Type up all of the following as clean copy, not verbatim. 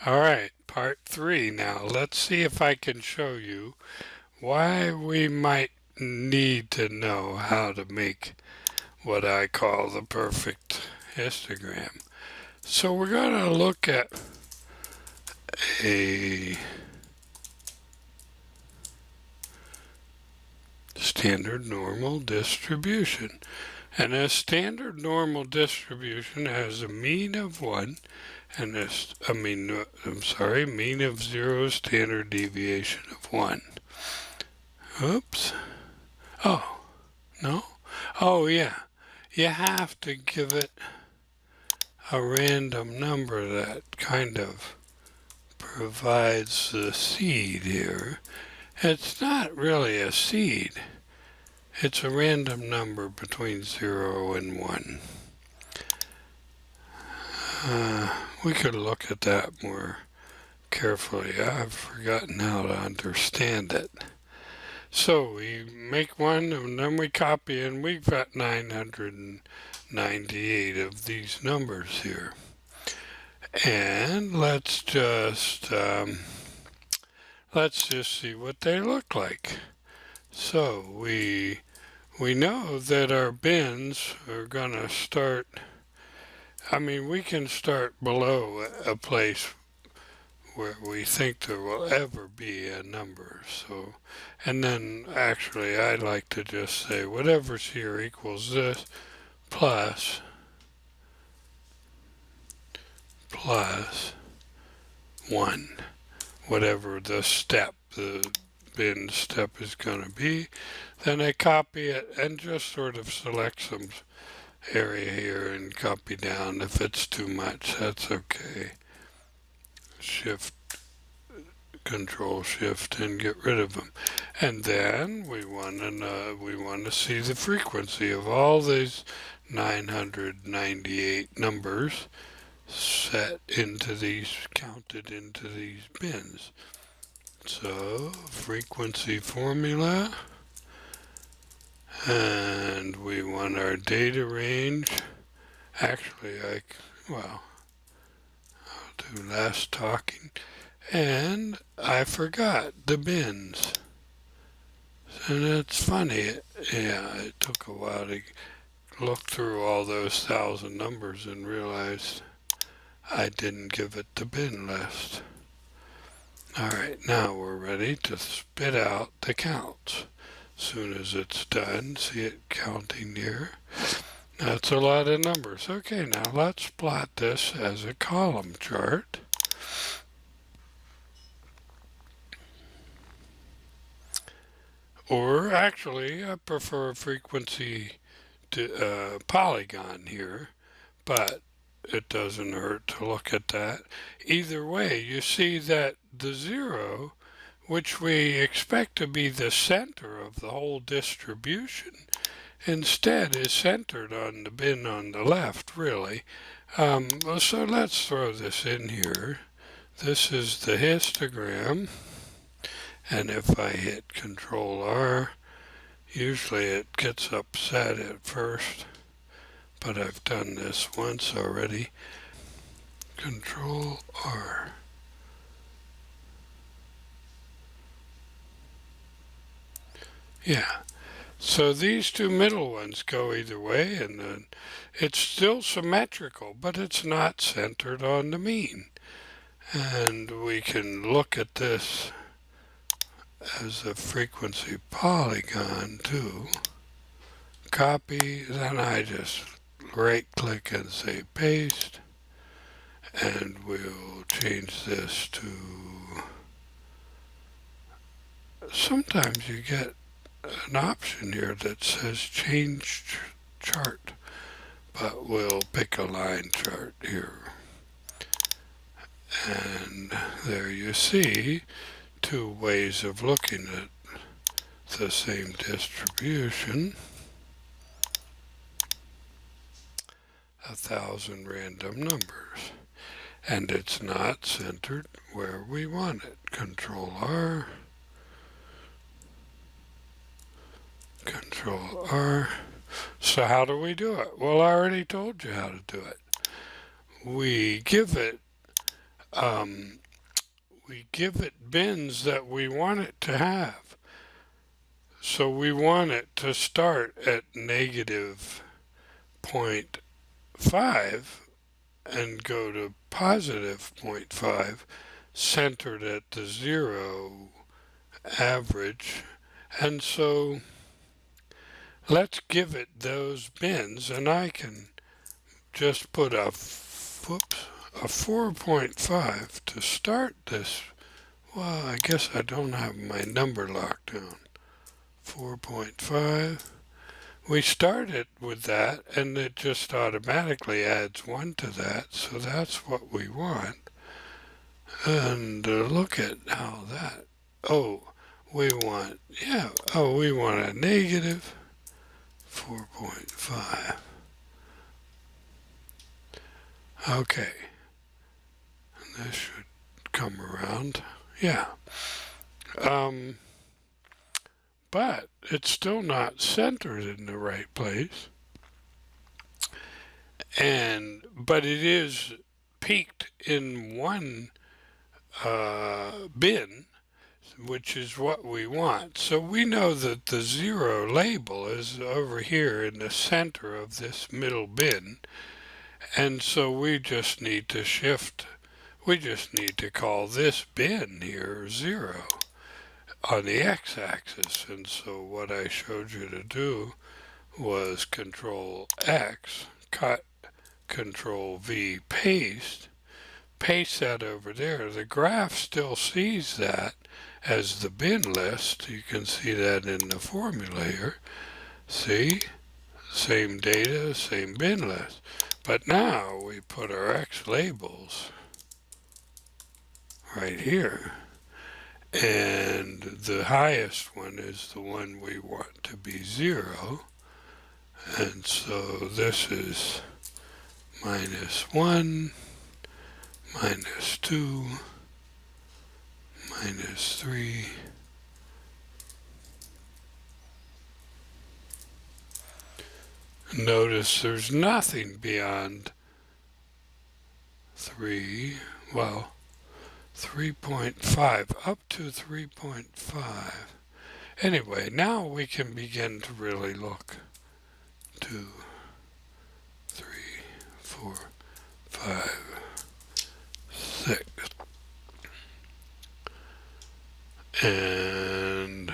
All right, part 3 now. Let's see if I can show you why we might need to know how to make what I call the perfect histogram. So we're going to look at a standard normal distribution. And a standard normal distribution has a mean of 1 and mean of 0, standard deviation of 1. Oops. Oh, no? Oh, yeah. You have to give it a random number that kind of provides the seed here. It's not really a seed. It's a random number between 0 and 1. We could look at that more carefully. I've forgotten how to understand it. So we make one and then we copy, and we've got 998 of these numbers here. And let's just see what they look like. So we know that our bins are going to start, we can start below a place where we think there will ever be a number. So, and then actually I like to just say whatever's here equals this plus 1, whatever the bin step is going to be. Then I copy it and just sort of select some area here and copy down. If it's too much, that's okay. Control Shift and get rid of them. And then we want to see the frequency of all these 998 numbers counted into these bins. So frequency formula, and we want our data range. Actually, I'll do less talking. And I forgot the bins. And it's funny, it took a while to look through all those 1,000 numbers and realized I didn't give it the bin list. Alright, now we're ready to spit out the counts. As soon as it's done, see it counting here. That's a lot of numbers. Okay, now let's plot this as a column chart. Or actually, I prefer a frequency to polygon here, but it doesn't hurt to look at that. Either way, you see that the 0, which we expect to be the center of the whole distribution, instead is centered on the bin on the left, really. So let's throw this in here. This is the histogram. And if I hit Control R, usually it gets upset at first, but I've done this once already. Control R. Yeah. So these two middle ones go either way, and then it's still symmetrical, but it's not centered on the mean. And we can look at this as a frequency polygon too. Copy, then I just right click and say paste, and we'll change this to, sometimes you get an option here that says change chart, but we'll pick a line chart here. And there you see two ways of looking at the same distribution. 1,000 random numbers, and it's not centered where we want it. Control R, Control R. So how do we do it? Well, I already told you how to do it. We give it we give it bins that we want it to have. So we want it to start at negative 0.5 and go to positive 0.5, centered at the 0 average. And so let's give it those bins, and I can just put a 4.5 to start this. Well, I guess I don't have my number locked down. 4.5. We start it with that, and it just automatically adds 1 to that, so that's what we want. And look at how that, we want a negative 4.5. Okay, and this should come around, yeah. But it's still not centered in the right place. But it is peaked in one bin, which is what we want. So we know that the 0 label is over here in the center of this middle bin. And so we just need to call this bin here 0 on the x-axis. And so what I showed you to do was Control X, cut, Control V, paste that over there. The graph still sees that as the bin list. You can see that in the formula here. See? Same data, same bin list. But now we put our X labels right here. And the highest one is the one we want to be 0. And so this is -1, -2, -3, notice there's nothing beyond 3, well, 3.5, up to 3.5. Anyway, now we can begin to really look. 2, 3, 4, 5, 6. And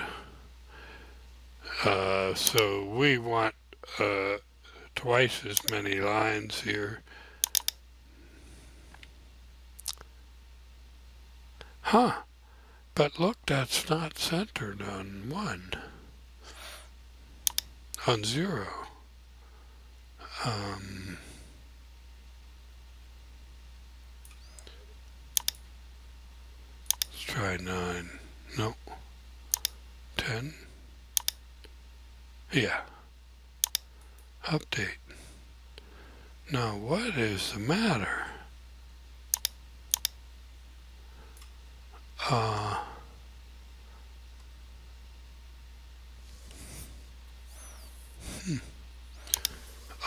so we want twice as many lines here. But look, that's not centered on 1, on 0. Let's try 9. Nope. 10. Yeah. Update. Now what is the matter?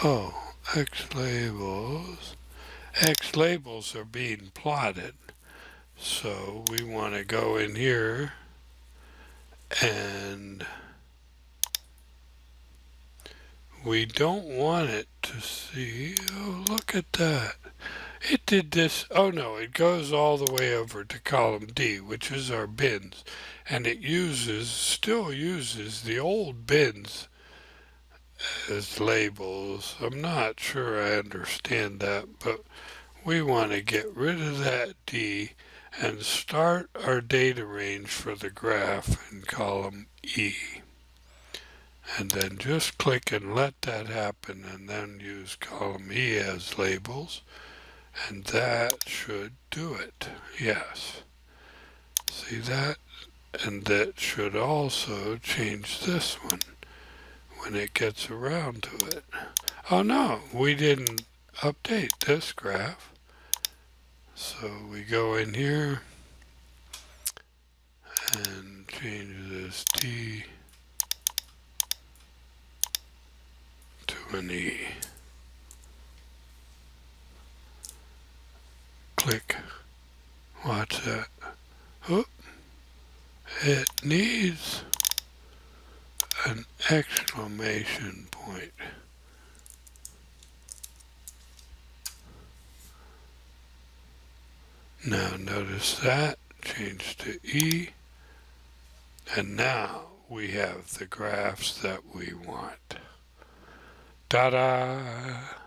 Oh, X labels. X labels are being plotted. So we want to go in here and we don't want it to see. Oh, look at that. It did this. Oh no, it goes all the way over to column D, which is our bins. And it still uses the old bins as labels. I'm not sure I understand that, but we want to get rid of that D and start our data range for the graph in column E. And then just click and let that happen, and then use column E as labels, and that should do it. Yes. See that? And that should also change this one when it gets around to it. Oh no, we didn't update this graph. So we go in here and change this T to an E. Click, Watch that. Oop. It needs an exclamation point. Now notice that. Change to E. And now we have the graphs that we want. Ta-da!